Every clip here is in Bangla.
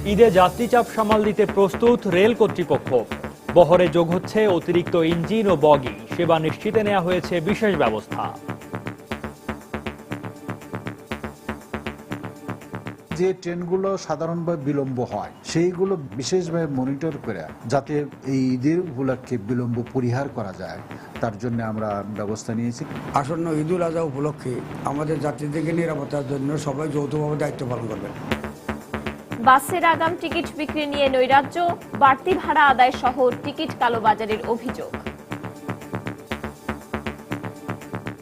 ঈদে যাত্রীচাপ সামাল দিতে প্রস্তুত রেল কর্তৃপক্ষ। বহরে যোগ হচ্ছে অতিরিক্ত ইঞ্জিন ও বগি। সেবা নিশ্চিতে নেওয়া হয়েছে বিশেষ ব্যবস্থা। যে ট্রেনগুলো সাধারণভাবে বিলম্ব হয় সেইগুলো বিশেষভাবে মনিটর করে যাতে এই ঈদের উপলক্ষে বিলম্ব পরিহার করা যায় তার জন্য আমরা ব্যবস্থা নিয়েছি। আসন্ন ঈদুল আজহা উপলক্ষে আমাদের যাত্রীদেরকে নিরাপত্তার জন্য সবাই যৌথভাবে দায়িত্ব পালন করবেন। বাসের আগাম টিকিট বিক্রি নিয়ে নৈরাজ্য, বাড়তি ভাড়া আদায় সহ টিকিট কালোবাজারের অভিযোগ।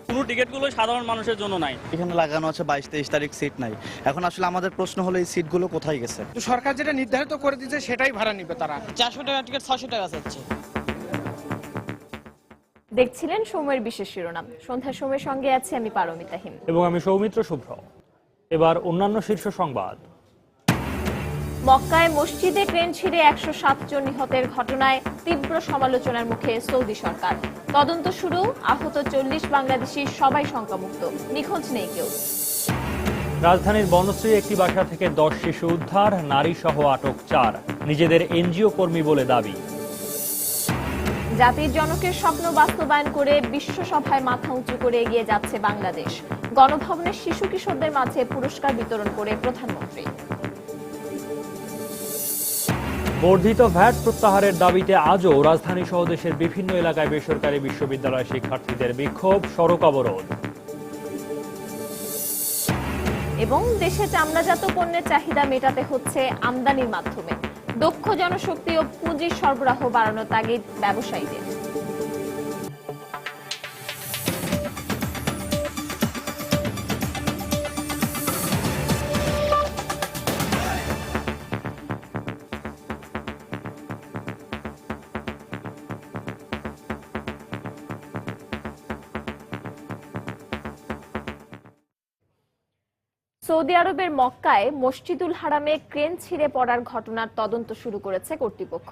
পুরো টিকিটগুলো সাধারণ মানুষের জন্য নাই। এখানে লাগানো আছে 22-23 তারিখ সিট নাই। এখন আসলে আমাদের প্রশ্ন হলো এই সিটগুলো কোথায় গেছে? সরকার যেটা নির্ধারিত করে দিয়েছে সেটাই ভাড়া নিবে তারা। 400 টাকা টিকিট 600 টাকা চাচ্ছে। দেখছিলেন সময়ের বিশেষ শিরোনাম। সন্ধ্যার সময়ের সঙ্গে আছি আমি পারমিতা হিম এবং আমি সৌমিত্র শুভ্র। এবার অন্যান্য শীর্ষ সংবাদ। মক্কায় মসজিদে ট্রেন ছিঁড়ে 107 জন নিহতের ঘটনায় তীব্র সমালোচনার মুখে সৌদি সরকার। তদন্ত শুরু, আহত 40 বাংলাদেশি সবাই শঙ্কামুক্ত, নিখোঁজ নেই কেউ। রাজধানীর বনশ্রী একটি বাসা থেকে 10 শিশু উদ্ধার, নারী সহ আটক 4। নিজেদের এনজিও কর্মী বলে দাবি। জাতির জনকের স্বপ্ন বাস্তবায়ন করে বিশ্বসভায় মাথা উঁচু করে এগিয়ে যাচ্ছে বাংলাদেশ। গণভবনের শিশু কিশোরদের মাঝে পুরস্কার বিতরণ করে প্রধানমন্ত্রী। বর্ধিত ভ্যাট প্রত্যাহারের দাবিতে আজও রাজধানী সহ দেশের বিভিন্ন এলাকায় বেসরকারি বিশ্ববিদ্যালয় শিক্ষার্থীদের বিক্ষোভ, সড়ক অবরোধ। এবং দেশে চামড়াজাত পণ্যের চাহিদা মেটাতে হচ্ছে আমদানির মাধ্যমে। দক্ষ জনশক্তি ও পুঁজির সরবরাহ বাড়ানোর তাগিদ ব্যবসায়ীদের। সৌদি আরবের মক্কায় মসজিদুল হারামে ক্রেন ছিঁড়ে পড়ার ঘটনার তদন্ত শুরু করেছে কর্তৃপক্ষ।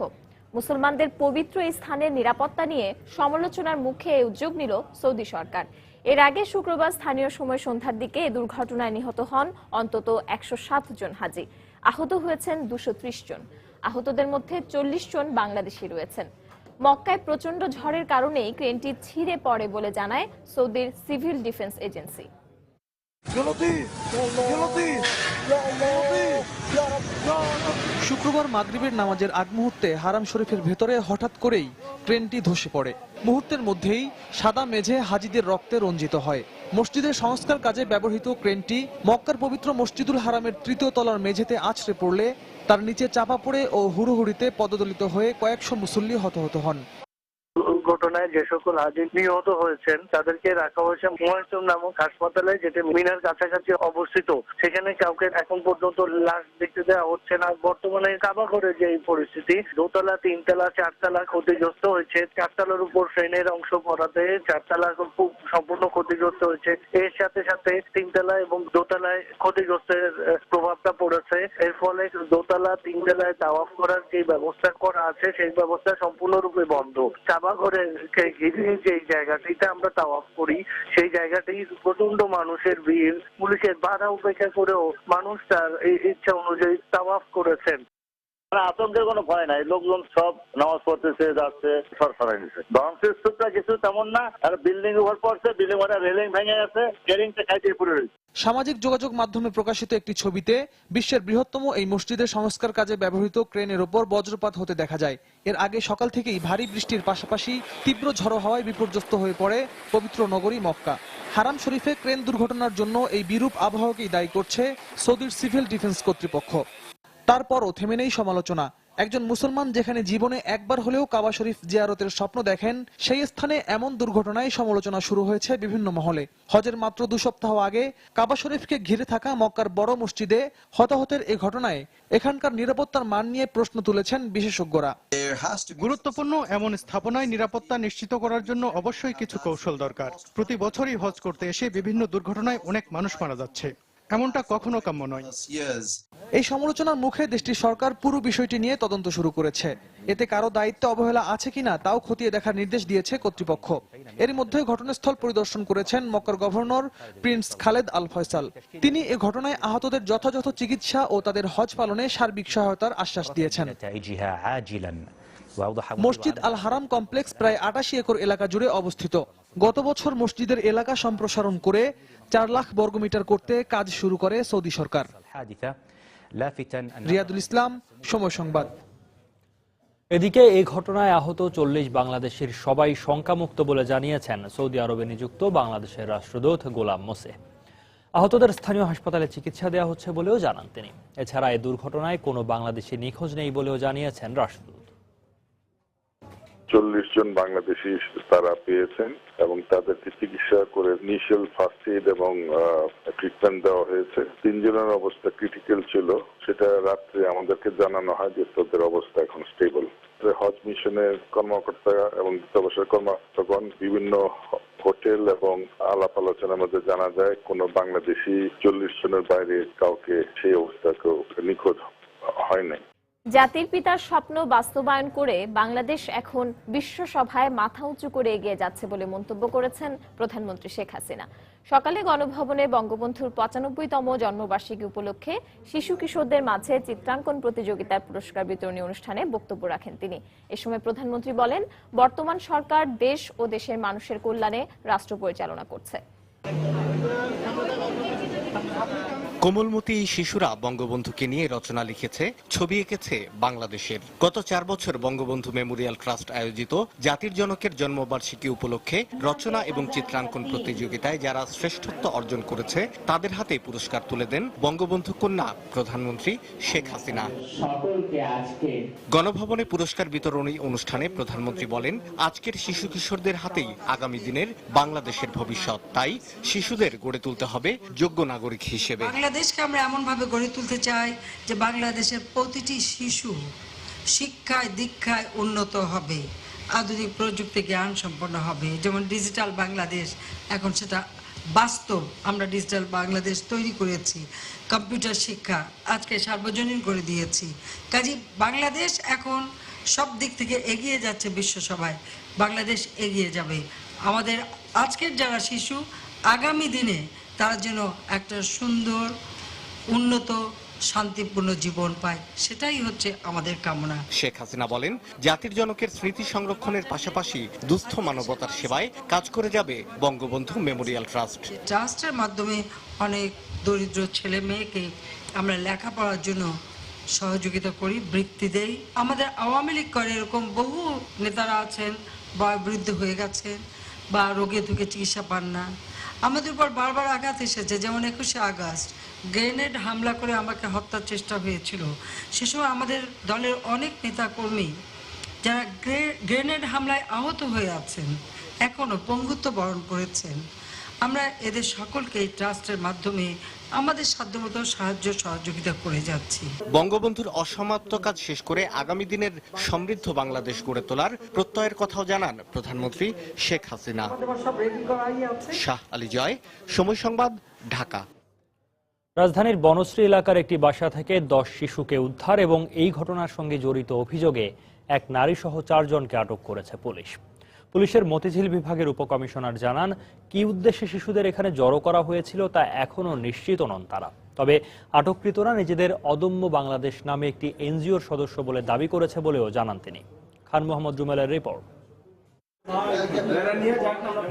মুসলমানদের পবিত্র এই স্থানের নিরাপত্তা নিয়ে সমালোচনার মুখে এই উদ্যোগ নিল সৌদি সরকার। এর আগে শুক্রবার স্থানীয় সময় সন্ধ্যার দিকে এ দুর্ঘটনায় নিহত হন অন্তত 107 জন হাজি। আহত হয়েছেন 230 জন। আহতদের মধ্যে 40 জন বাংলাদেশি রয়েছেন। মক্কায় প্রচন্ড ঝড়ের কারণেই ক্রেনটি ছিঁড়ে পড়ে বলে জানায় সৌদির সিভিল ডিফেন্স এজেন্সি। শুক্রবার মাগরিবের নামাজের আগ মুহূর্তে হারাম শরীফের ভেতরে হঠাৎ করেই ট্রেনটি ধসে পড়ে। মুহূর্তের মধ্যেই সাদা মেঝে হাজিদের রক্তে রঞ্জিত হয়। মসজিদের সংস্কার কাজে ব্যবহৃত ক্রেনটি মক্কার পবিত্র মসজিদুল হারামের 3য় তলার মেঝেতে আছড়ে পড়লে তার নিচে চাপা পড়ে ও হুড়োহুড়িতে পদদলিত হয়ে কয়েকশো মুসল্লি হতাহত হন। ঘটনায় যে সকল হাজি নিহত হয়েছেন তাদেরকে রাখা হয়েছে মুয়াজ্জম নামক হাসপাতালে, যেটা মিনার কাছাকাছি অবস্থিত। সেখানে কাউকে এখন পর্যন্ত লাশ দেখতে দেওয়া হচ্ছে না। বর্তমানে কাবা ঘরে যে পরিস্থিতি, 2তলা 3তলা 4তলা ক্ষতিগ্রস্ত হয়েছে। 4তলার উপর ফ্রেনের অংশ পড়াতে 4তলা সম্পূর্ণ ক্ষতিগ্রস্ত হয়েছে। এর সাথে সাথে 3তলা এবং 2তলায় ক্ষতিগ্রস্তের প্রভাবটা পড়েছে। এর ফলে 2তলা 3তলায় তাওয়াফ করার যে ব্যবস্থা করা আছে সেই ব্যবস্থা সম্পূর্ণরূপে বন্ধ। কাবা ঘরে ঘিরে যে জায়গাটিতে আমরা তাওয়াফ করি সেই জায়গাটি প্রচন্ড মানুষের ভিড়, পুলিশের বাধা উপেক্ষা করেও মানুষ তার ইচ্ছা অনুযায়ী তাওয়াফ করেছেন। আতঙ্কের কোনো ভয় নাই, লোকজন সব নামাজ পড়তেছে, যাচ্ছে, সরসরাই দিচ্ছে। ধ্বংসের স্তূপটা কিছু তেমন না, আর বিল্ডিং উপর পড়ছে, বিল্ডিং রেলিং ভেঙে গেছে, রেলিংটা খাইতে পড়ে রয়েছে। সামাজিক যোগাযোগ মাধ্যমে প্রকাশিত একটি ছবিতে বিশ্বের বৃহত্তম এই মসজিদের সংস্কার কাজে ব্যবহৃত ক্রেনের ওপর বজ্রপাত হতে দেখা যায়। এর আগে সকাল থেকেই ভারী বৃষ্টির পাশাপাশি তীব্র ঝড়ো হাওয়ায় বিপর্যস্ত হয়ে পড়ে পবিত্র নগরী মক্কা। হারাম শরীফে ক্রেন দুর্ঘটনার জন্য এই বিরূপ আবহাওয়াকেই দায়ী করছে সৌদির সিভিল ডিফেন্স কর্তৃপক্ষ। তারপরও থেমে নেই সমালোচনা। একজন মুসলমান যেখানে জীবনে একবার হলেও কাবা শরীফ জিয়ারতের স্বপ্ন দেখেন, সেই স্থানে এমন দুর্ঘটনায় সমালোচনা শুরু হয়েছে বিভিন্ন মহলে। হজের মাত্র 2 সপ্তাহ আগে কাবা শরীফকে ঘিরে থাকা মক্কার বড় মসজিদে হতাহতের এই ঘটনায় এখানকার নিরাপত্তার মান নিয়ে প্রশ্ন তুলেছেন বিশেষজ্ঞরা। গুরুত্বপূর্ণ এমন স্থাপনায় নিরাপত্তা নিশ্চিত করার জন্য অবশ্যই কিছু কৌশল দরকার। প্রতি বছরই হজ করতে এসে বিভিন্ন দুর্ঘটনায় অনেক মানুষ মারা যাচ্ছে। এমনটা কখনো কাম্য নয়। এই সমালোচনার মুখে দেশটির সরকার পুরো বিষয়টি নিয়ে তদন্ত শুরু করেছে। এতে কারো দায়িত্ব অবহেলা আছে কিনা তাও খতিয়ে দেখার নির্দেশ দিয়েছে কর্তৃপক্ষ। এর মধ্যে ঘটনাস্থল পরিদর্শন করেছেন মক্কার গভর্নর প্রিন্স খালেদ আল ফয়সাল। তিনি এ ঘটনায় আহতদের যথাযথ চিকিৎসা ও তাদের হজ পালনে সার্বিক সহায়তার আশ্বাস দিয়েছেন। মসজিদ আল হারাম কমপ্লেক্স প্রায় ৮৮ একর এলাকা জুড়ে অবস্থিত। গত বছর মসজিদের এলাকা সম্প্রসারণ করে ৪ লাখ বর্গমিটার করতে কাজ শুরু করে সৌদি সরকার। রিয়াদুল ইসলাম, সময় সংবাদ। এদিকে এই ঘটনায় আহত ৪০ বাংলাদেশের সবাই শঙ্কামুক্ত বলে জানিয়েছেন সৌদি আরবে নিযুক্ত বাংলাদেশের রাষ্ট্রদূত গোলাম মোসে। আহতদের স্থানীয় হাসপাতালে চিকিৎসা দেওয়া হচ্ছে বলেও জানান তিনি। এছাড়া এই দুর্ঘটনায় কোনো বাংলাদেশি নিখোঁজ নেই বলেও জানিয়েছেন রাষ্ট্রদূত। ৪০ জন বাংলাদেশি তারা পেয়েছেন এবং তাদেরকে চিকিৎসা করে ইনিশিয়াল ফার্স্ট এইড এবং ট্রিটমেন্ট দেওয়া হয়েছে। ৩ জনের অবস্থা ক্রিটিক্যাল ছিল, সেটা রাত্রে আমাদেরকে জানানো হয় যে তাদের অবস্থা এখন স্টেবল। হজ মিশনের কর্মকর্তা এবং দূতাবাসের কর্মকর্তাগণ বিভিন্ন হোটেল এবং আলাপ আলোচনার মধ্যে জানা যায় কোনো বাংলাদেশি ৪০ জনের বাইরে কাউকে সেই অবস্থা কেউ নিখোঁজ হয় নাই। জাতির পিতার স্বপ্ন বাস্তবায়ন করে বাংলাদেশ এখন বিশ্ব সভায় মাথা উঁচু করে এগিয়ে যাচ্ছে বলে মন্তব্য করেছেন প্রধানমন্ত্রী শেখ হাসিনা। সকালে গণভবনে বঙ্গবন্ধুর ৯৫তম জন্মবার্ষিকী উপলক্ষে শিশু কিশোরদের মাঝে চিত্রাঙ্কন প্রতিযোগিতার পুরস্কার বিতরণী অনুষ্ঠানে বক্তব্য রাখেন তিনি। এ সময় প্রধানমন্ত্রী বলেন, বর্তমান সরকার দেশ ও দেশের মানুষের কল্যাণে রাষ্ট্র পরিচালনা করছে। কোমলমতি শিশুরা বঙ্গবন্ধুকে নিয়ে রচনা লিখেছে, ছবি এঁকেছে বাংলাদেশের। গত ৪ বছর বঙ্গবন্ধু মেমোরিয়াল ট্রাস্ট আয়োজিত জাতির জনকের জন্মবার্ষিকী উপলক্ষে রচনা এবং চিত্রাঙ্কন প্রতিযোগিতায় যারা শ্রেষ্ঠত্ব অর্জন করেছে তাদের হাতে পুরস্কার তুলে দেন বঙ্গবন্ধু কন্যা প্রধানমন্ত্রী শেখ হাসিনা। গণভবনে পুরস্কার বিতরণী অনুষ্ঠানে প্রধানমন্ত্রী বলেন, আজকের শিশু কিশোরদের হাতেই আগামী দিনের বাংলাদেশের ভবিষ্যৎ। তাই শিশুদের গড়ে তুলতে হবে যোগ্য নাগরিক হিসেবে। বাংলাদেশকে আমরা এমনভাবে গড়ে তুলতে চাই যে বাংলাদেশের প্রতিটি শিশু শিক্ষায় দীক্ষায় উন্নত হবে, আধুনিক প্রযুক্তি জ্ঞান সম্পন্ন হবে। যেমন ডিজিটাল বাংলাদেশ, এখন সেটা বাস্তব। আমরা ডিজিটাল বাংলাদেশ তৈরি করেছি, কম্পিউটার শিক্ষা আজকে সার্বজনীন করে দিয়েছি। কাজে বাংলাদেশ এখন সব দিক থেকে এগিয়ে যাচ্ছে বিশ্বসভায়। বাংলাদেশ এগিয়ে যাবে। আমাদের আজকের যারা শিশু আগামী দিনে তারা যেন একটা সুন্দর উন্নত শান্তিপূর্ণ জীবন পায়, সেটাই হচ্ছে আমাদের কামনা। শেখ হাসিনা বলেন, জাতির জনকের স্মৃতি সংরক্ষণের পাশাপাশি দুস্থ মানবতার সেবায় কাজ করে যাবে বঙ্গবন্ধু মেমোরিয়াল ট্রাস্ট। ট্রাস্টের মাধ্যমে অনেক দরিদ্র ছেলে মেয়েকে আমরা লেখাপড়ার জন্য সহযোগিতা করি, বৃত্তি দেই। আমাদের আওয়ামী লীগ করে এরকম বহু নেতারা আছেন বয়োবৃদ্ধ হয়ে গেছেন বা রোগে ধুকে চিকিৎসা পান না। আমাদের উপর বারবার আঘাত এসেছে, যেমন ২১শে আগস্ট গ্রেনেড হামলা করে আমাকে হত্যার চেষ্টা হয়েছিল। সে সময় আমাদের দলের অনেক নেতাকর্মী যারা গ্রেনেড হামলায় আহত হয়ে আছেন, এখনও পঙ্গুত্ব বরণ করেছেন। আমরা এদের সকলকে এই ট্রাস্টের মাধ্যমে আমাদের সাধ্যমতো সাহায্য সহযোগিতা করে যাচ্ছি। বঙ্গবন্ধুর অসমাপ্ত কাজ শেষ করে আগামী দিনের সমৃদ্ধ বাংলাদেশ গড়ে তোলার প্রত্যয়ের কথাও জানান প্রধানমন্ত্রী শেখ হাসিনা। শাহ আলী জয়, সময় সংবাদ, ঢাকা। রাজধানীর বনশ্রী এলাকার একটি বাসা থেকে ১০ শিশুকে উদ্ধার এবং এই ঘটনার সঙ্গে জড়িত অভিযোগে এক নারী সহ ৪ জনকে আটক করেছে পুলিশ। পুলিশের মতিঝিল বিভাগের উপকমিশনার জানান, কি উদ্দেশ্যে শিশুদের এখানে জড়ো করা হয়েছিল তা এখনও নিশ্চিত নন তারা। তবে আটককৃতরা নিজেদের অদম্য বাংলাদেশ নামে একটি এনজিওর সদস্য বলে দাবি করেছে বলেও জানান তিনি। খান মোহাম্মদ রুমেলের রিপোর্ট।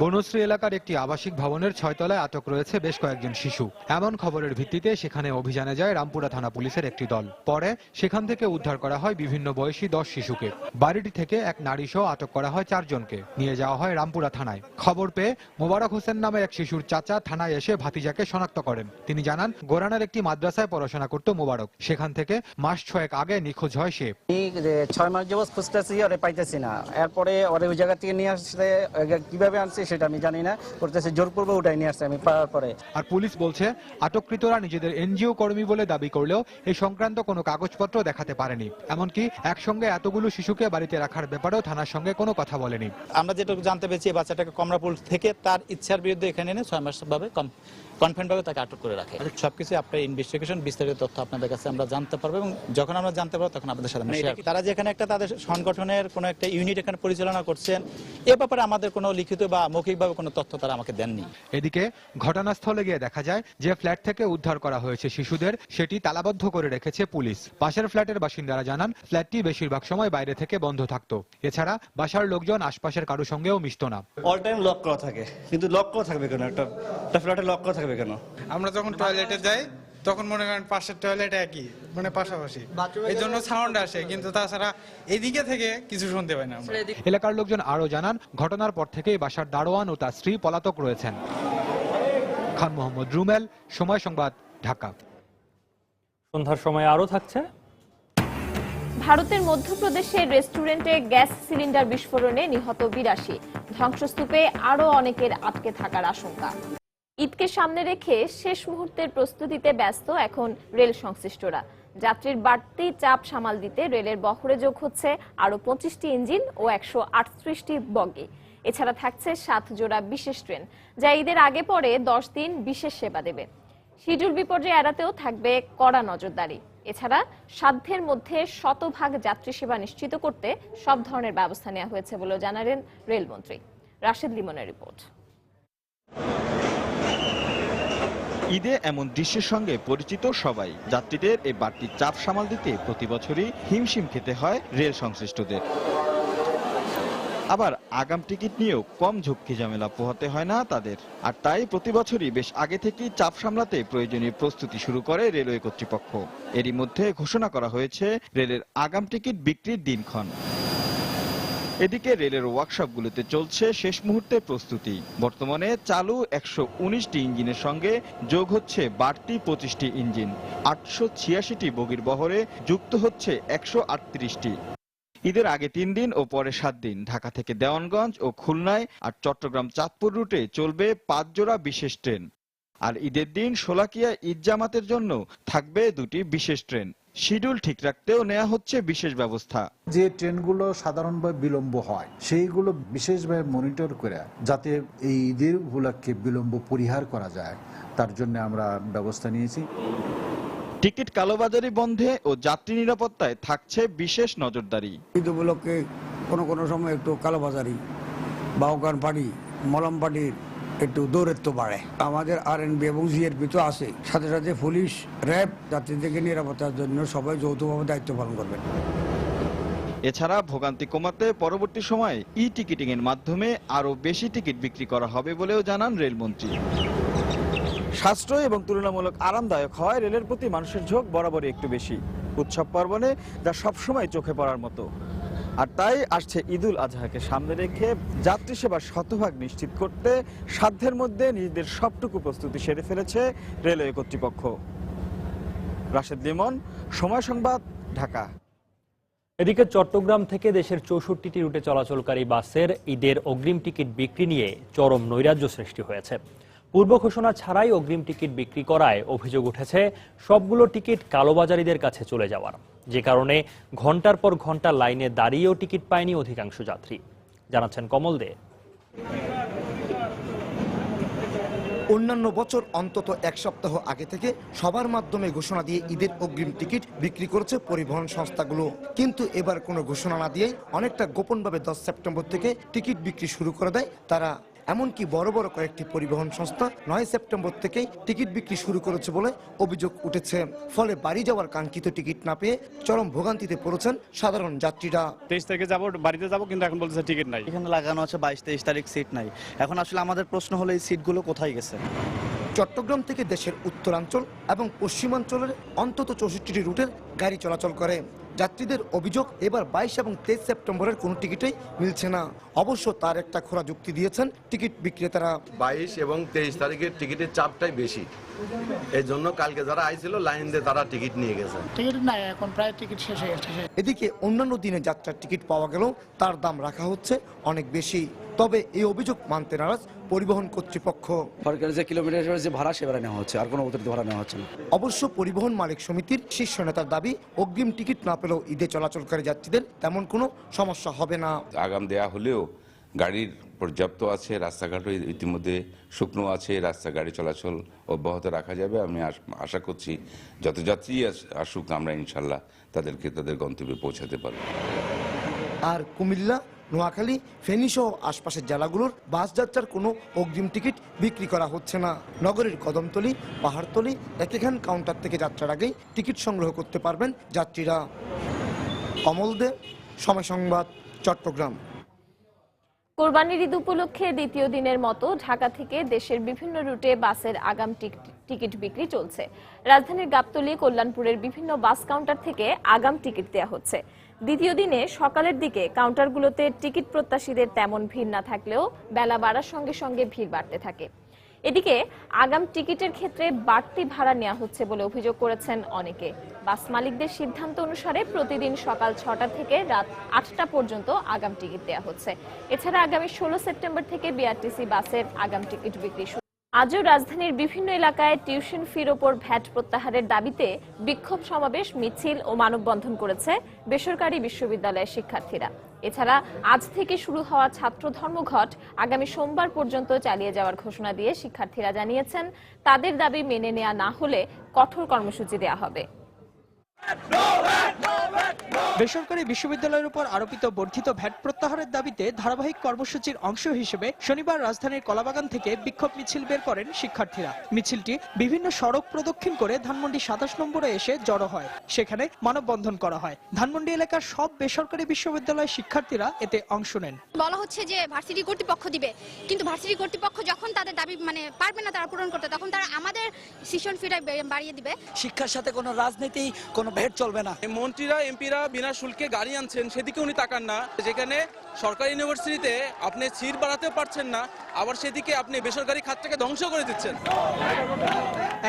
বনশ্রী এলাকার একটি আবাসিক ভবনের ৬ তলায় আটক রয়েছে বেশ কয়েকজন শিশু। এমন খবরের ভিত্তিতে সেখানে অভিযানে যায় রামপুরা থানা পুলিশের একটি দল। পরে সেখান থেকে উদ্ধার করা হয় বিভিন্ন বয়সী ১০ শিশুকে। বাড়িটি থেকে এক নারী সহ আটক করা হয় ৪ জনকে। নিয়ে যাওয়া হয় রামপুরা থানায়। খবর পেয়ে মোবারক হোসেন নামে এক শিশুর চাচা থানায় এসে ভাতিজাকে শনাক্ত করেন। তিনি জানান, গোরানার একটি মাদ্রাসায় পড়াশোনা করত মোবারক। সেখান থেকে মাস ৬ আগে নিখোঁজ হয় সে। ৬ মাস যাবত খুঁজতেছি, ওরে পাইতেছি না। এরপরে ওরে ওই জায়গা থেকে নিয়ে আসছে, কিভাবে আনছে সেটা আমি জানি না, করতেছে জোরপূর্বক উঠাই নিয়ে আসছে আমি পাওয়ার পরে। আর পুলিশ বলছে আটককৃতরা নিজেদের এনজিও কর্মী বলে দাবি করলেও এই সংক্রান্ত কোনো কাগজপত্র দেখাতে পারেনি। এমনকি একসঙ্গে এতগুলো শিশুকে বাড়িতে রাখার ব্যাপারেও থানার সঙ্গে কোনো কথা বলেনি। আমরা যেটুকু জানতে পেরেছি এই বাচ্চাটাকে কমলাপুর থেকে তার ইচ্ছার বিরুদ্ধে এখানে এনে 6 মাস ভাবে কনফাইন্ড ভাবে তাকে আটক করে রাখে। সবকিছু আপনার ইনভেস্টিগেশন বিস্তারিত তথ্য আপনাদের কাছে আমরা জানতে পারবো এবং যখন আমরা জানতে পারবো তখন আপনাদের সাথে শেয়ার। তারা যে এখানে একটা তাদের সংগঠনের কোনো একটা ইউনিট এখানে পরিচালনা করছেন এ ব্যাপারে আমাদের কোনো লিখিত বা মৌখিকভাবে কোনো তথ্য তারা আমাকে দেননি। এদিকে ঘটনাস্থলে গিয়ে দেখা যায় যে ফ্ল্যাট থেকে উদ্ধার করা হয়েছে শিশুদের সেটি তালাবদ্ধ করে রেখেছে পুলিশ। পাশের ফ্ল্যাটের বাসিন্দারা জানান ফ্ল্যাটটি বেশিরভাগ সময় বাইরে থেকে বন্ধ থাকতো। এছাড়া বাসার লোকজন আশপাশের কারো সঙ্গেও মিশত না। অল টাইম লক করা থাকে, কিন্তু লক করা থাকবে কেন? একটা ফ্ল্যাটে লক করা থাকবে কেন? আমরা যখন টয়লেটে যাই তখন মনে করেন পাশের টয়লেট একই, মানে পাশাপাশি, এই জন্য সাউন্ড আসে, কিন্তু তাছাড়া এদিকে থেকে কিছু শুনতে পাই না আমরা। এলাকার লোকজন আরো জানান ঘটনার পর থেকেই বাসার দারোয়ান ও তার স্ত্রী পলাতক রয়েছেন। খান মোহাম্মদ রুমেল, সময় সংবাদ, ঢাকা। সন্ধ্যার সময় আরো থাকছে। ভারতের মধ্যপ্রদেশের রেস্টুরেন্টে গ্যাস সিলিন্ডার বিস্ফোরণে নিহত 82, ধ্বংসস্তূপে আরো অনেকের আটকে থাকার আশঙ্কা। ঈদকে সামনে রেখে শেষ মুহূর্তের প্রস্তুতিতে ব্যস্ত এখন রেল সংশ্লিষ্টরা। যাত্রীর বাড়তি চাপ সামাল দিতে রেলের বহরে যোগ হচ্ছে আরো 25টি ইঞ্জিন ও 138টি বগি। এছাড়া থাকছে 7 জোড়া বিশেষ ট্রেন, যা ঈদের আগে পরে 10 দিন বিশেষ সেবা দেবে। শিডিউল বিপর্যয় এড়াতেও থাকবে কড়া নজরদারি। এছাড়া সাধ্যের মধ্যে শতভাগ যাত্রী সেবা নিশ্চিত করতে সব ধরনের ব্যবস্থা নেওয়া হয়েছে বলে জানালেন রেলমন্ত্রী। রাশেদ লিমনের রিপোর্ট। ঈদে এমন দৃশ্যের সঙ্গে পরিচিত সবাই। যাত্রীদের এই বাড়তি চাপ সামাল দিতে প্রতি বছরই হিমশিম খেতে হয় রেল সংশ্লিষ্টদের। আবার আগাম টিকিট নিয়েও কম ঝক্কি ঝামেলা পোহাতে হয় না তাদের। আর তাই প্রতি বছরই বেশ আগে থেকেই চাপ সামলাতে প্রয়োজনীয় প্রস্তুতি শুরু করে রেলওয়ে কর্তৃপক্ষ। এরই মধ্যে ঘোষণা করা হয়েছে রেলের আগাম টিকিট বিক্রির দিনক্ষণ। এদিকে রেলের ওয়ার্কশপগুলোতে চলছে শেষ মুহূর্তের প্রস্তুতি। বর্তমানে চালু 119টি ইঞ্জিনের সঙ্গে যোগ হচ্ছে বাড়তি 25টি ইঞ্জিন। 886টি বগির বহরে যুক্ত হচ্ছে 138টি। ঈদের আগে 3 দিন ও পরে 7 দিন ঢাকা থেকে দেওয়ানগঞ্জ ও খুলনায় আর চট্টগ্রাম চাঁদপুর রুটে চলবে 5 জোড়া বিশেষ ট্রেন। আর ঈদের দিন শোলাকিয়া ঈদ জামাতের জন্য থাকবে 2টি বিশেষ ট্রেন। শিডিউল ঠিক রাখতেও নেওয়া হচ্ছে বিশেষ ব্যবস্থা। যে ট্রেনগুলো সাধারণভাবে বিলম্ব হয় সেইগুলো বিশেষভাবে মনিটর করে যাতে এই ঈদের উপলক্ষে বিলম্ব পরিহার করা যায় তার জন্য আমরা ব্যবস্থা নিয়েছি। টিকিট কালোবাজারি বন্ধে ও যাত্রী নিরাপত্তায় থাকছে বিশেষ নজরদারি। ঈদ উপলক্ষে কোনো সময় একটু কালোবাজারি, বাউকান পাড়ি, মলম পাড়ির একটু দৌড়ত্ব বাড়ে। আমাদের আরএনবি এবং জিআরপি তো আছে, সাথে সাথে পুলিশ, র্যাব যাত্রীদেরকে নিরাপত্তার জন্য সবাই যৌথভাবে দায়িত্ব পালন করবেন। এছাড়া ভোগান্তি কমাতে পরবর্তী সময়ে ই টিকিটিং এর মাধ্যমে আরো বেশি টিকিট বিক্রি করা হবে বলেও জানান রেলমন্ত্রী। সাশ্রয় এবং তুলনামূলক আরামদায়ক হয় রেলের প্রতি মানুষের ঝোঁক বরাবরই একটু বেশি উৎসব পার্বণে, যা সবসময় চোখে পড়ার মতো। আর তাই আসছে ঈদুল আজহাকে সামনে রেখে যাত্রী সেবা শতভাগ নিশ্চিত করতে সাধ্যের মধ্যে নিজেদের সবটুকু প্রস্তুতি সেরে ফেলেছে রেলওয়ে কর্তৃপক্ষ। রাশেদ লিমন, সময় সংবাদ, ঢাকা। এদিকে চট্টগ্রাম থেকে দেশের 64টি রুটে চলাচলকারী বাসের ঈদের অগ্রিম টিকিট বিক্রি নিয়ে চরম নৈরাজ্য সৃষ্টি হয়েছে। পূর্ব ঘোষণা ছাড়াই অগ্রিম টিকিট বিক্রি করায় অভিযোগ উঠেছে সবগুলো টিকিট কালোবাজারিদের কাছে চলে যাওয়ার, যে কারণে ঘন্টার পর ঘন্টা লাইনে দাঁড়িয়েও টিকিট পায়নি অধিকাংশ যাত্রী, জানাচ্ছেন কমল দে। অন্যান্য বছর অন্তত 1 সপ্তাহ আগে থেকে সবার মাধ্যমে ঘোষণা দিয়ে ঈদের অগ্রিম টিকিট বিক্রি করেছে পরিবহন সংস্থাগুলো, কিন্তু এবার কোনো ঘোষণা না দিয়ে অনেকটা গোপনভাবে 10 সেপ্টেম্বর থেকে টিকিট বিক্রি শুরু করে দেয় তারা। এমনকি বড় বড় কয়েকটি পরিবহন সংস্থা 9 সেপ্টেম্বর থেকেই টিকিট বিক্রি শুরু করেছে বলে অভিযোগ উঠেছে। ফলে বাড়ি যাওয়ার কাঙ্ক্ষিত টিকিট না পেয়ে চরম ভোগান্তিতে পড়েছেন সাধারণ যাত্রীরা। 23 তারিখে যাবো, বাড়িতে যাবো, কিন্তু এখন বলতেছে টিকিট নাই। এখানে লাগানো আছে 22-23 তারিখ সিট নাই। এখন আসলে আমাদের প্রশ্ন হলো এই সিটগুলো কোথায় গেছে। চট্টগ্রাম থেকে দেশের উত্তরাঞ্চল এবং পশ্চিমাঞ্চলের অন্তত 64টি রুটের গাড়ি চলাচল করে। যাত্রীদের অভিযোগ এবার 22 এবং 23 সেপ্টেম্বরের কোনো টিকিটেই মিলছে না। অবশ্য তার একটা খোলা যুক্তি দিয়েছেন টিকিট বিক্রেতারা। 22 এবং 23 তারিখের টিকিটের চাপটাই বেশি, এই জন্য কালকে যারা আইছিল লাইন দিয়ে তারা টিকিট নিয়ে গেছে। টিকিট নাই, এখন প্রায় টিকিট শেষ হয়ে গেছে। এদিকে অন্যান্য দিনে যাত্রার টিকিট পাওয়া গেলেও তার দাম রাখা হচ্ছে অনেক বেশি। তবে এই অভিযোগ মানতে নারাজ পরিবহন কর্তৃপক্ষ। সরকারের যে কিলোমিটার যে ভাড়া সে ভাড়া নেওয়া হচ্ছে, আর কোনো অতিরিক্ত ভাড়া নেওয়া হচ্ছে না। অবশ্য পরিবহন মালিক সমিতির শীর্ষ নেতার দাবি, অগ্রিম টিকিট না পেলেও ঈদে চলাচলকারী যাত্রীদের তেমন কোনো সমস্যা হবে না। আগাম দেয়া হলেও গাড়ির পর্যাপ্ত আছে, রাস্তাঘাটও ইতিমধ্যে শুকনো আছে, রাস্তা গাড়ি চলাচল অব্যাহত রাখা যাবে। আমি আশা করছি যত যাত্রী আসুক আমরা ইনশাল্লাহ তাদেরকে তাদের গন্তব্যে পৌঁছাতে পারব। আর কুমিল্লা, নোয়াখালী, ফেনী সহ আশপাশের জেলাগুলোর বাস যাত্রার কোনো অগ্রিম টিকিট বিক্রি করা হচ্ছে না। নগরীর কদমতলী, পাহাড়তলী, একেখান কাউন্টার থেকে যাত্রার আগেই টিকিট সংগ্রহ করতে পারবেন যাত্রীরা। কমল দে, সময় সংবাদ, চট্টগ্রাম। কোরবানির ঈদ উপলক্ষে দ্বিতীয় দিনের মতো ঢাকা থেকে দেশের বিভিন্ন রুটে বাসের আগাম টিকিট বিক্রি চলছে। রাজধানীর গাবতলী, কল্যাণপুরের বিভিন্ন বাস কাউন্টার থেকে আগাম টিকিট দেওয়া হচ্ছে। দ্বিতীয় দিনে সকালের দিকে কাউন্টারগুলোতে টিকিট প্রত্যাশীদের তেমন ভিড় না থাকলেও বেলা বাড়ার সঙ্গে সঙ্গে ভিড় বাড়তে থাকে। এদিকে আগাম টিকিটের ক্ষেত্রে বাড়তি ভাড়া নেওয়া হচ্ছে বলে অভিযোগ করেছেন অনেকে। বাস মালিকদের সিদ্ধান্ত অনুসারে প্রতিদিন সকাল 6টা থেকে রাত 8টা পর্যন্ত আগাম টিকিট দেওয়া হচ্ছে। এছাড়া আগামী 16 সেপ্টেম্বর থেকে বিআরটিসি বাসের আগাম টিকিট বিক্রি শুরু। আজও রাজধানীর বিভিন্ন এলাকায় টিউশন ফির ওপর ভ্যাট প্রত্যাহারের দাবিতে বিক্ষোভ সমাবেশ, মিছিল ও মানববন্ধন করেছে বেসরকারি বিশ্ববিদ্যালয়ের শিক্ষার্থীরা। এছাড়া আজ থেকে শুরু হওয়া ছাত্র ধর্মঘট আগামী সোমবার পর্যন্ত চালিয়ে যাওয়ার ঘোষণা দিয়ে শিক্ষার্থীরা জানিয়েছেন, তাদের দাবি মেনে নেওয়া না হলে কঠোর কর্মসূচি দেওয়া হবে। বেসরকারি বিশ্ববিদ্যালয়ের উপর আরোপিত বর্ধিত ভ্যাট প্রত্যাহারের দাবিতে ধারাবাহিক কর্মসূচির অংশ হিসেবে শনিবার রাজধানীর কলাবাগান থেকে বিক্ষোভ মিছিল বের করেন শিক্ষার্থীরা। মিছিলটি বিভিন্ন সড়ক প্রদক্ষিণ করে ধানমন্ডি 27 নম্বরে এসে জড়ো হয়। সেখানে মানববন্ধন করা হয়। ধানমন্ডি এলাকার সব বেসরকারি বিশ্ববিদ্যালয়ের শিক্ষার্থীরা এতে অংশ নেন। বলা হচ্ছে যে ভার্সিটি কর্তৃপক্ষ দিবে, কিন্তু ভার্সিটি কর্তৃপক্ষ যখন তাদের দাবি পারবে না তারা পূরণ করতে, তখন তারা আমাদের টিউশন ফিটা বাড়িয়ে দিবে। শিক্ষার সাথে কোনো রাজনীতি, কোনো ভেট চলবে না। মন্ত্রীরা, এমপিরা বিনা শুল্কে গাড়ি আনছেন, সেদিকে উনি তাকান না। যেখানে সরকারি ইউনিভার্সিটিতে আপনি সিট বাড়াতেও পারছেন না, আবার সেদিকে আপনি বেসরকারি খাতটাকে ধ্বংস করে দিচ্ছেন।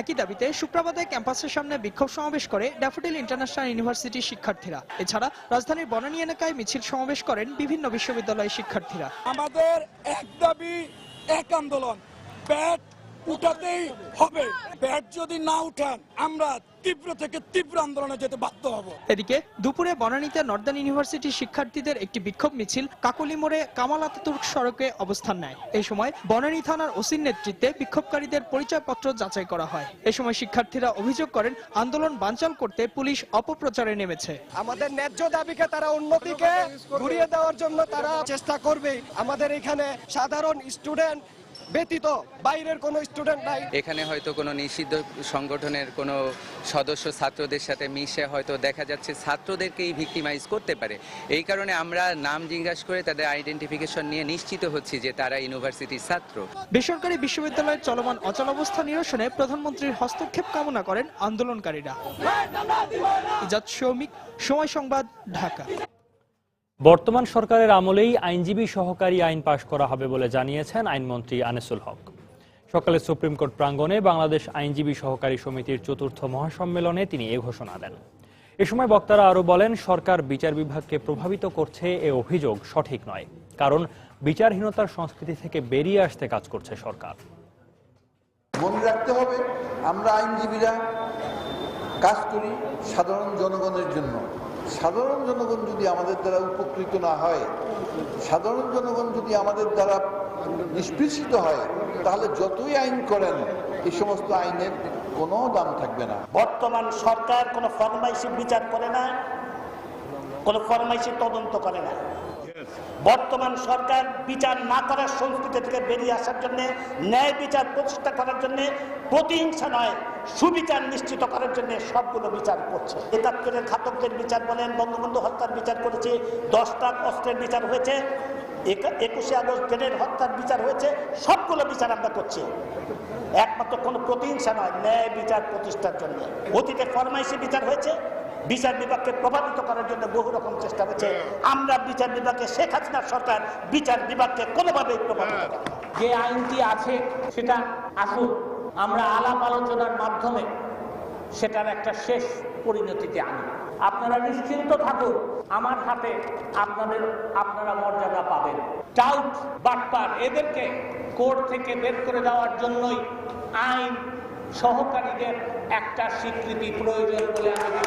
একই দাবিতে শুক্রবারে ক্যাম্পাসের সামনে বিক্ষোভ সমাবেশ করে ড্যাফোডিল ইন্টারন্যাশনাল ইউনিভার্সিটির শিক্ষার্থীরা। এছাড়া রাজধানীর বনানী এলাকায় মিছিল সমাবেশ করেন বিভিন্ন বিশ্ববিদ্যালয়ের শিক্ষার্থীরা। আমাদের এক দাবি, এক আন্দোলন, ব্যাট উঠাতেই হবে। ব্যাট যদি না উঠান আমরা তীব্র থেকে তীব্র আন্দোলনে যেতে বাধ্য হব। এদিকে দুপুরে বনানীতে নর্দার্ন ইউনিভার্সিটির শিক্ষার্থীদের একটি বিক্ষোভ মিছিল কাকলি মোড়ে কামাল আতাতুর্ক সড়কে অবস্থান নেয়। এই সময় বনানী থানার ওসির নেতৃত্বে বিক্ষোভকারীদের পরিচয়পত্র যাচাই করা হয়। এ সময় শিক্ষার্থীরা অভিযোগ করেন, আন্দোলন বানচাল করতে পুলিশ অপপ্রচারে নেমেছে। আমাদের ন্যায্য দাবিকে তারা অন্যদিকে ঘুরিয়ে দেওয়ার জন্য তারা চেষ্টা করবে। আমাদের এখানে সাধারণ স্টুডেন্ট ব্যতীত বাইরের কোনো স্টুডেন্ট নাই। এখানে হয়তো কোনো নিষিদ্ধ সংগঠনের কোনো সদস্য ছাত্রদের সাথে মিশে হয়তো দেখা যাচ্ছে ছাত্রদেরকেই ভিক্টিমাইজ করতে পারে। এই কারণে আমরা নাম জিজ্ঞাসা করে তাদের আইডেন্টিফিকেশন নিয়ে নিশ্চিত হচ্ছি যে তারা ইউনিভার্সিটির ছাত্র। বেসরকারি বিশ্ববিদ্যালয়ের চলমান অচলাবস্থা নিরসনে প্রধানমন্ত্রীর হস্তক্ষেপ কামনা করেন আন্দোলনকারীরা। ইজাদ শৌমিক, সময় সংবাদ, ঢাকা। বর্তমান সরকারের আমলেই আইনজীবী সহকারী আইন পাশ করা হবে বলে জানিয়েছেন আইনমন্ত্রী আনিসুল হক। সকালে সুপ্রিম কোর্ট প্রাঙ্গণে বাংলাদেশ আইনজীবী সহকারী সমিতির ৪র্থ মহাসম্মেলনে তিনি এ ঘোষণা দেন। এ সময় বক্তারা আরও বলেন, সরকার বিচার বিভাগকে প্রভাবিত করছে এ অভিযোগ সঠিক নয়, কারণ বিচারহীনতার সংস্কৃতি থেকে বেরিয়ে আসতে কাজ করছে সরকার। মনে রাখতে হবে, আমরা আইনজীবীরা কাজ করি সাধারণ জনগণের জন্য। সাধারণ জনগণ যদি আমাদের দ্বারা উপকৃত না হয়, সাধারণ জনগণ যদি আমাদের দ্বারা নিষ্পৃষিত হয়, তাহলে যতই আইন করেন এই সমস্ত আইনের কোনো দাম থাকবে না। বর্তমান সরকার কোনো ফরমাইশি বিচার করে না, কোনো ফরমাইশি তদন্ত করে না। বর্তমান সরকার বিচার না করার সংস্কৃতি থেকে বেরিয়ে আসার জন্য, ন্যায় বিচার প্রতিষ্ঠা করার জন্য, প্রতিহিংসা নয় সুবিচার নিশ্চিত করার জন্য সবগুলো বিচার করছে। ৭১-এর ঘাতকদের বিচার বলেন, বঙ্গবন্ধু হত্যার বিচার করেছে, 10টা অস্ত্রের বিচার হয়েছে, 21শে আগস্ট গ্রেনেড হত্যার বিচার হয়েছে, সবগুলো বিচার আমরা করছি। একমাত্র কোনো প্রতিহিংসা নয়, ন্যায় বিচার প্রতিষ্ঠার জন্য। অতীতে ফরমাইশি বিচার হয়েছে, বিচার বিভাগকে প্রভাবিত করার জন্য বহু রকম চেষ্টা হচ্ছে। আমরা বিচার বিভাগকে, শেখ হাসিনার সরকার বিচার বিভাগকে কোনোভাবেই প্রভাবিত করে না। যে আইনটি আছে সেটা আসুক, আমরা আলাপ আলোচনার মাধ্যমে সেটার একটা শেষ পরিণতিতে আনি। আপনারা নিশ্চিন্ত থাকুন, আমার হাতে আপনারা মর্যাদা পাবেন। টাউট বাটপার এদেরকে কোর্ট থেকে বের করে দেওয়ার জন্যই আইন সহকারীদের একটা স্বীকৃতি প্রয়োজন বলে আমি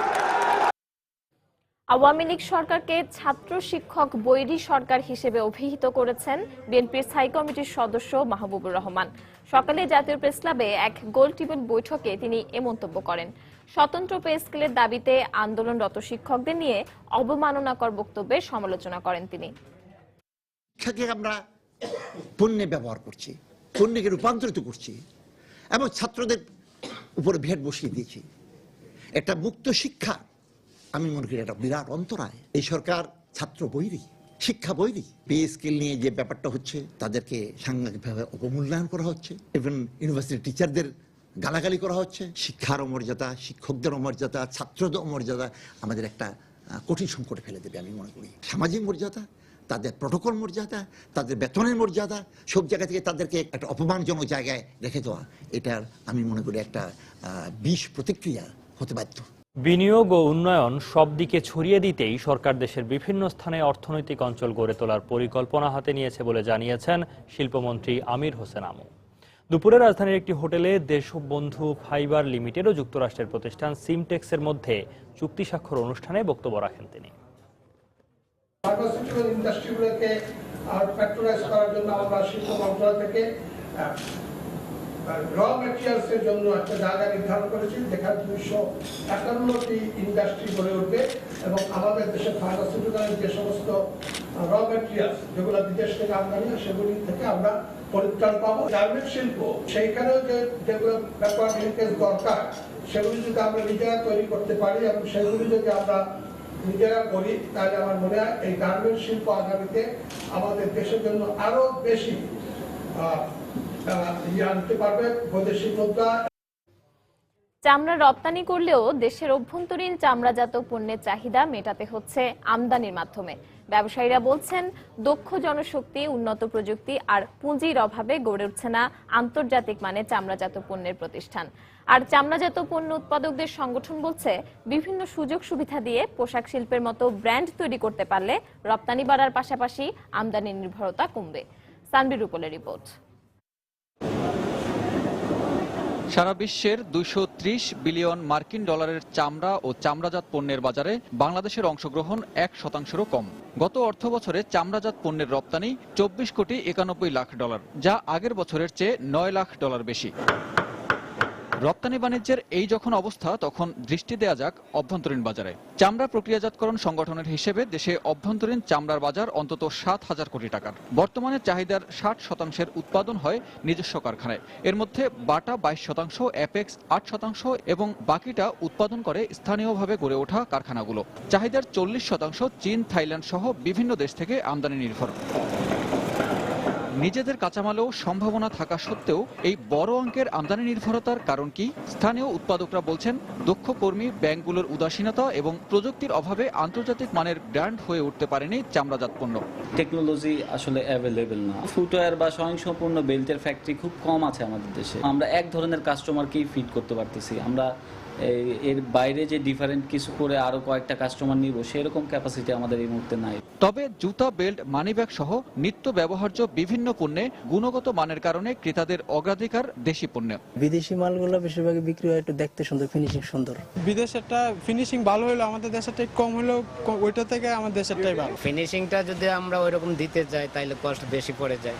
আওয়ামী লীগ সরকারকে ছাত্র শিক্ষক বৈরী সরকার হিসেবে অভিহিত করেছেন বিএনপির স্থায়ী কমিটির সদস্য মাহবুবুর রহমান। সকালে জাতীয় প্রেস ক্লাবে এক গোল টেবিল বৈঠকে তিনি এ মন্তব্য করেন। স্বতন্ত্র পে স্কেলের দাবিতে আন্দোলনরত শিক্ষকদের নিয়ে অবমাননাকর বক্তব্যের সমালোচনা করেন তিনি। শিক্ষাকে আমরা পণ্যে ব্যবহার করছি, পণ্যকে রূপান্তরিত করছি এবং ছাত্রদের উপরে ভেট বসিয়ে দিয়েছি। একটা মুক্ত শিক্ষা আমি মনে করি একটা বিরাট অন্তরায়। এই সরকার ছাত্র বৈরী, শিক্ষা বৈরী। পে স্কেল নিয়ে যে ব্যাপারটা হচ্ছে, তাদেরকে সাংঘাতিকভাবে অবমূল্যায়ন করা হচ্ছে, ইভেন ইউনিভার্সিটি টিচারদের গালাগালি করা হচ্ছে। শিক্ষার অমর্যাদা, শিক্ষকদের অমর্যাদা, ছাত্রদের অমর্যাদা আমাদের একটা কঠিন সংকটে ফেলে দেবে আমি মনে করি। সামাজিক মর্যাদা, তাদের প্রটোকল মর্যাদা, তাদের বেতনের মর্যাদা, সব জায়গা থেকে তাদেরকে একটা অপমানজনক জায়গায় রেখে দেওয়া, এটার আমি মনে করি একটা বিষ প্রতিক্রিয়া হতে বাধ্য। বিনিয়োগ ও উন্নয়ন সব দিকে ছড়িয়ে দিতেই সরকার দেশের বিভিন্ন স্থানে অর্থনৈতিক অঞ্চল গড়ে তোলার পরিকল্পনা হাতে নিয়েছে বলে জানিয়েছেন শিল্পমন্ত্রী আমির হোসেন আমু। দুপুরে রাজধানীর একটি হোটেলে দেশবন্ধু ফাইবার লিমিটেড ও যুক্তরাষ্ট্রের প্রতিষ্ঠান সিমটেক্সের মধ্যে চুক্তি স্বাক্ষর অনুষ্ঠানে বক্তব্য রাখেন তিনি। ফার্মাসিউটিক্যাল ইন্ডাস্ট্রিগুলোকে ফ্যাক্টরাইজ করার জন্য আমরা শিল্প মন্ত্রণালয় থেকে র ম্যাটেরিয়ালসের জন্য একটা জায়গা নির্ধারণ করেছি, যেখানে 251টি ইন্ডাস্ট্রি গড়ে উঠবে এবং আমাদের দেশে ফার্মাসিউটিক্যালের যে সমস্ত র ম্যাটেরিয়ালস যেগুলো বিদেশ থেকে আমদানি হয় সেগুলি থেকে আমরা পরিত্রাণ পাবো। গার্মেন্ট শিল্প, সেইখানেও যেগুলো ব্যাপার লিঙ্কেজ দরকার সেগুলি যদি আমরা নিজেরা তৈরি করতে পারি এবং সেগুলি যদি আমরা নিজেরা করি, তাহলে আমার মনে হয় এই গার্মেন্ট শিল্প আগামীতে আমাদের দেশের জন্য আরো বেশি আনতে পারবে বৈদেশিক মুদ্রা। চামড়া রপ্তানি করলেও দেশের অভ্যন্তরীণ চামড়াজাত পণ্যের চাহিদা মেটাতে হচ্ছে আমদানির মাধ্যমে। ব্যবসায়ীরা বলছেন, দক্ষ জনশক্তি, উন্নত প্রযুক্তি আর পুঁজির অভাবে গড়ে উঠছে না আন্তর্জাতিক মানের চামড়াজাত পণ্যের প্রতিষ্ঠান। আর চামড়াজাত পণ্য উৎপাদকদের সংগঠন বলছে, বিভিন্ন সুযোগ সুবিধা দিয়ে পোশাক শিল্পের মতো ব্র্যান্ড তৈরি করতে পারলে রপ্তানি বাড়ার পাশাপাশি আমদানি নির্ভরতা কমবে। সানবির রূপলের রিপোর্ট। সারা বিশ্বের 230 বিলিয়ন মার্কিন ডলারের চামড়া ও চামড়াজাত পণ্যের বাজারে বাংলাদেশের অংশগ্রহণ 1%-ও কম। গত অর্থবছরে চামড়াজাত পণ্যের রপ্তানি 24 কোটি 91 লাখ ডলার, যা আগের বছরের চেয়ে 9 লাখ ডলার বেশি। রপ্তানি বাণিজ্যের এই যখন অবস্থা, তখন দৃষ্টি দেয়া যাক অভ্যন্তরীণ বাজারে। চামড়া প্রক্রিয়াজাতকরণ সংগঠনের হিসেবে দেশে অভ্যন্তরীণ চামড়ার বাজার অন্তত 7,000 কোটি টাকার। বর্তমানে চাহিদার 60% উৎপাদন হয় নিজস্ব কারখানায়। এর মধ্যে বাটা 22%, অ্যাপেক্স 8% এবং বাকিটা উৎপাদন করে স্থানীয়ভাবে গড়ে ওঠা কারখানাগুলো। চাহিদার 40% চীন, থাইল্যান্ড সহ বিভিন্ন দেশ থেকে আমদানি নির্ভর। নিজেদের কাঁচামালেও সম্ভাবনা থাকা সত্ত্বেও এই বড় অঙ্কের আমদানি নির্ভরতার কারণ কি? স্থানীয় উৎপাদকরা বলছেন, দক্ষ কর্মী, ব্যাংকগুলোর উদাসীনতা এবং প্রযুক্তির অভাবে আন্তর্জাতিক মানের ব্র্যান্ড হয়ে উঠতে পারেনি চামড়াজাত পণ্য। টেকনোলজি আসলে অ্যাভেলেবেল না। ফুটওয়্যার বা স্বয়ংসম্পূর্ণ বেল্টের ফ্যাক্টরি খুব কম আছে আমাদের দেশে। আমরা এক ধরনের কাস্টমারকেই ফিট করতে পারতেছি। আমরা এর বাইরে যে ডিফারেন্ট কিছু করে আরো কয়েকটা কাস্টমার নিব, সেরকম ক্যাপাসিটি আমাদের এই মুহূর্তে নাই। তবে জুতা, বেল্ট, মানিব্যাগ সহ নিত্য ব্যবহার্য বিভিন্ন পণ্যে গুণগত মানের কারণে ক্রেতাদের অগ্রাধিকার দেশি পণ্যে। বিদেশি মালগুলো বেশিরভাগই বিক্রি হয় একটু দেখতে সুন্দর, ফিনিশিং সুন্দর। বিদেশেরটা ফিনিশিং ভালো হলো, আমাদের দেশেরটা কম হলেও ওইটা থেকে আমাদের দেশেরটাই ভালো। ফিনিশিংটা যদি আমরা ওইরকম দিতে যাই তাহলে কষ্ট বেশি পড়ে যায়।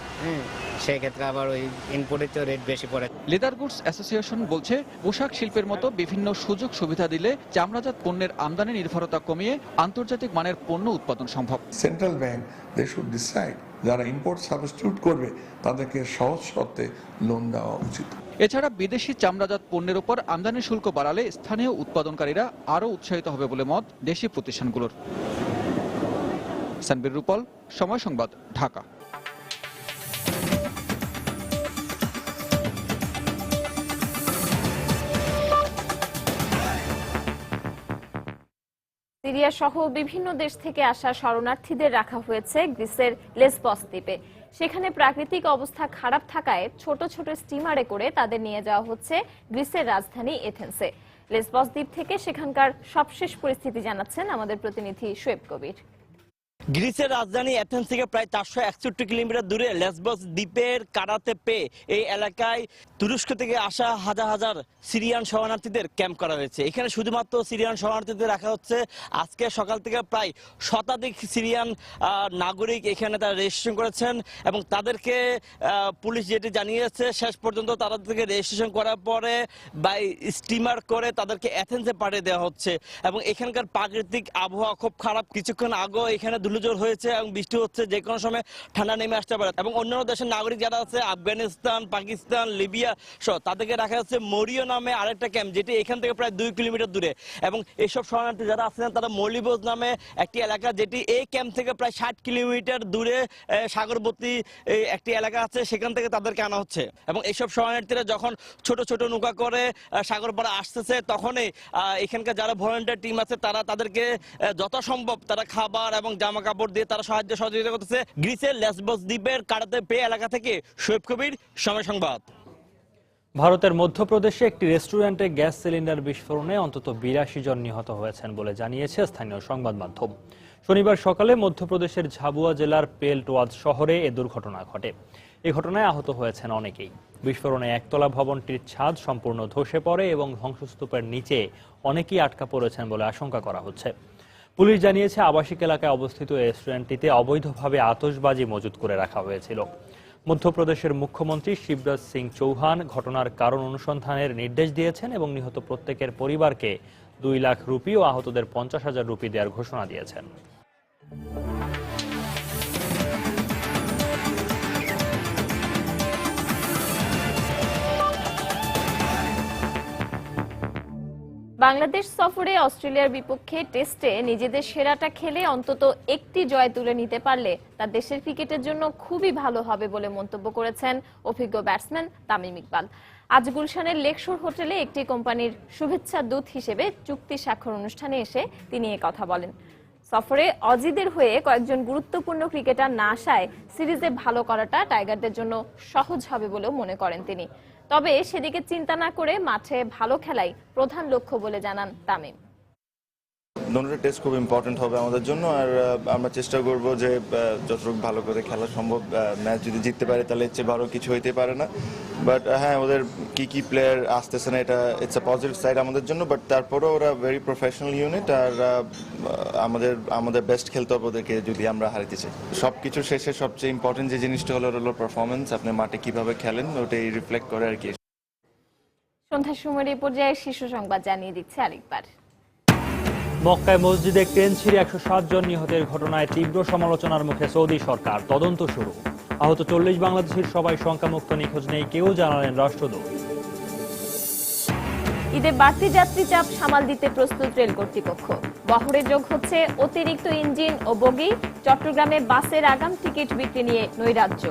সেই ক্ষেত্রে আবার ওই ইম্পোর্টের রেট বেশি পড়ে। লেদার গুডস অ্যাসোসিয়েশন বলছে, পোশাক শিল্পের মতো বিভিন্ন সুযোগ সুবিধা দিলে চামড়াজাত পণ্যের আমদানি নির্ভরতা কমিয়ে আন্তর্জাতিক মানের পণ্য উৎপাদন সম্ভব। Central bank they should decide যারা ইম্পোর্ট সাবস্টিটিউট করবে তাদেরকে সহজ শর্তে লোন দেওয়া উচিত। এছাড়া বিদেশি চামড়াজাত পণ্যের উপর আমদানি শুল্ক বাড়ালে স্থানীয় উৎপাদনকারীরা আরও উৎসাহিত হবে বলে মত দেশি প্রতিষ্ঠানগুলোর। সানবির রূপল, সময় সংবাদ, ঢাকা। সিরিয়া সহ বিভিন্ন দেশ থেকে আসা শরণার্থীদের রাখা হয়েছে গ্রিসের লেসবস দ্বীপে। সেখানে প্রাকৃতিক অবস্থা খারাপ থাকায় ছোট ছোট স্টিমারে করে তাদের নিয়ে যাওয়া হচ্ছে গ্রিসের রাজধানী এথেন্সে। লেসবস দ্বীপ থেকে সেখানকার সবশেষ পরিস্থিতি জানাচ্ছেন আমাদের প্রতিনিধি শোয়েব কবির। গ্রিসের রাজধানী এথেন্স থেকে প্রায় 461 কিলোমিটার দূরে লেসবস দ্বীপের কারাতে পে এই এলাকায় তুরস্ক থেকে আসা হাজার হাজার সিরিয়ান শরণার্থীদের ক্যাম্প করা হয়েছে। এখানে শুধুমাত্র সিরিয়ান শরণার্থীদের রাখা হচ্ছে। আজকে সকাল থেকে প্রায় শতাধিক সিরিয়ান নাগরিক এখানে তারা রেজিস্ট্রেশন করেছেন এবং তাদেরকে পুলিশ যেটি জানিয়েছে শেষ পর্যন্ত তাদেরকে রেজিস্ট্রেশন করার পরে বাই স্টিমার করে তাদেরকে এথেন্সে পাঠিয়ে দেওয়া হচ্ছে। এবং এখানকার প্রাকৃতিক আবহাওয়া খুব খারাপ। কিছুক্ষণ আগেও এখানে ধুলোঝড় হয়েছে এবং বৃষ্টি হচ্ছে, যে কোনো সময় ঠান্ডা নেমে আসতে পারে। এবং অন্যান্য দেশের নাগরিক যারা আছে আফগানিস্তান, পাকিস্তান, লিবিয়া সহ তাদেরকে রাখা হচ্ছে মরিও নামে আরেকটা ক্যাম্প, যেটি এখান থেকে প্রায় 2 কিলোমিটার দূরে। এবং এইসব শরণার্থী যারা আছেন তারা মলিবোজ নামে একটি এলাকা, যেটি এই ক্যাম্প থেকে প্রায় 60 কিলোমিটার দূরে সাগরবর্তী একটি এলাকা আছে, সেখান থেকে তাদেরকে আনা হচ্ছে। এবং এইসব শরণার্থীরা যখন ছোট ছোট নৌকা করে সাগর পাড়ে আসতেছে, তখনই এখানকার যারা ভলান্টিয়ার টিম আছে তারা তাদেরকে যথাসম্ভব তারা খাবার এবং জামা কাপড় দিয়ে তারা সাহায্য সহযোগিতা করতেছে। গ্রিসের লেসবস দ্বীপের কারাতে পে এলাকা থেকে শোয়েব কবির, সময় সংবাদ। ভারতের মধ্যপ্রদেশে একটি রেস্টুরেন্টে গ্যাস সিলিন্ডার বিস্ফোরণে অন্তত 82 জন নিহত হয়েছেন বলে জানিয়েছে স্থানীয় সংবাদ মাধ্যম। শনিবার সকালে মধ্যপ্রদেশের ঝাবুয়া জেলার পেলটওয়াজ শহরে এ দুর্ঘটনা ঘটে। এই ঘটনায় আহত হয়েছেন অনেকেই। বিস্ফোরণে একতলা ভবনটির ছাদ সম্পূর্ণ ধসে পড়ে এবং ধ্বংসস্তূপের নিচে অনেকেই আটকা পড়েছেন বলে আশঙ্কা করা হচ্ছে। পুলিশ জানিয়েছে আবাসিক এলাকায় অবস্থিত এই রেস্টুরেন্টটিতে অবৈধভাবে আতশবাজি মজুত করে রাখা হয়েছিল। মধ্যপ্রদেশের মুখ্যমন্ত্রী শিবরাজ সিং চৌহান ঘটনার কারণ অনুসন্ধানের নির্দেশ দিয়েছেন এবং নিহত প্রত্যেকের পরিবারকে 2 লাখ রুপি ও আহতদের 50,000 রুপি দেওয়ার ঘোষণা দিয়েছেন। বাংলাদেশ সফরে অস্ট্রেলিয়ার বিপক্ষে টেস্টে নিজেদের সেরাটা খেলে অন্তত একটি জয় তুলে নিতে পারলে তা দেশের ক্রিকেটের জন্য খুবই ভালো হবে বলে মন্তব্য করেছেন অভিজ্ঞ ব্যাটসম্যান তামিম ইকবাল। আজ গুলশানের লেকশোর হোটেলে একটি কোম্পানির শুভেচ্ছা দূত হিসেবে চুক্তি স্বাক্ষর অনুষ্ঠানে এসে তিনি এ কথা বলেন। সফরে অজিদের হয়ে কয়েকজন গুরুত্বপূর্ণ ক্রিকেটার না আসায় সিরিজে ভালো করাটা টাইগারদের জন্য সহজ হবে বলেও মনে করেন তিনি। তবে সেদিকে চিন্তা না করে মাঠে ভালো খেলাই প্রধান লক্ষ্য বলে জানান তামিম। দুটোটা টেস্ট খুব ইম্পর্টেন্ট হবে আমাদের জন্য, আর আমরা চেষ্টা করব যে যতটুকু ভালো করে খেলা সম্ভব। ম্যাচ যদি জিততে পারে তাহলে এর চেয়ে ভালো কিছু হইতে পারে না। বাট হ্যাঁ, ওদের কি প্লেয়ার আসতেছে না, এটা ইটস আ পজিটিভ সাইড আমাদের জন্য। বাট তারপরেও ওরা ভেরি প্রফেশনাল ইউনিট, আর আমাদের বেস্ট খেলতে হবে ওদেরকে যদি আমরা হারাতে চাই। সব কিছুর শেষে সবচেয়ে ইম্পর্টেন্ট যে জিনিসটা হলো পারফরমেন্স। আপনি মাঠে কিভাবে খেলেন ওটাই রিফ্লেক্ট করে আর কি। সন্ধ্যার সময়ের এই পর্যায়ে শীর্ষ সংবাদ জানিয়ে দিচ্ছে আরেকবার। মক্কায় মসজিদে ক্রেন ছিঁড়ে 107 জন নিহতের ঘটনায় তীব্র সমালোচনার মুখে সৌদি সরকার। তদন্ত শুরু। আহত 40 বাংলাদেশের সবাই সংখ্যামুক্ত, নিখোঁজ নেই কেউ, জানালেন রাষ্ট্রদূত। ঈদে বাড়তি যাত্রী চাপ সামাল দিতে প্রস্তুত রেল কর্তৃপক্ষ। বহরে যোগ হচ্ছে অতিরিক্ত ইঞ্জিন ও বগি। চট্টগ্রামে বাসের আগাম টিকিট বিক্রি নিয়ে নৈরাজ্য।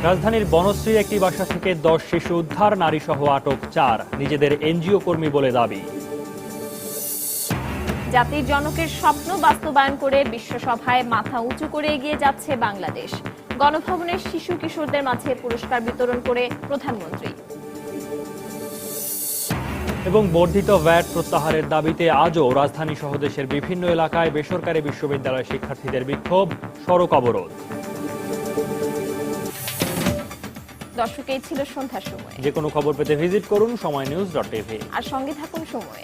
রাজধানীর বনশ্রীর একটি বাসা থেকে 10 শিশু উদ্ধার, নারী সহ আটক 4, নিজেদের এনজিও কর্মী বলে দাবি। জাতির জনকের স্বপ্ন বাস্তবায়ন করে বিশ্বসভায় মাথা উঁচু করে এগিয়ে যাচ্ছে বাংলাদেশ। গণভবনের শিশু কিশোরদের মাঝে পুরস্কার বিতরণ করে প্রধানমন্ত্রী। এবং বর্ধিত ভ্যাট প্রত্যাহারের দাবিতে আজও রাজধানী সহ দেশের বিভিন্ন এলাকায় বেসরকারি বিশ্ববিদ্যালয় শিক্ষার্থীদের বিক্ষোভ, সড়ক অবরোধ। দর্শক, এই ছিল সন্ধ্যার সময়। যে কোনো খবর পেতে ভিজিট করুন সময়নিউজ.tv আর সঙ্গে থাকুন সময়।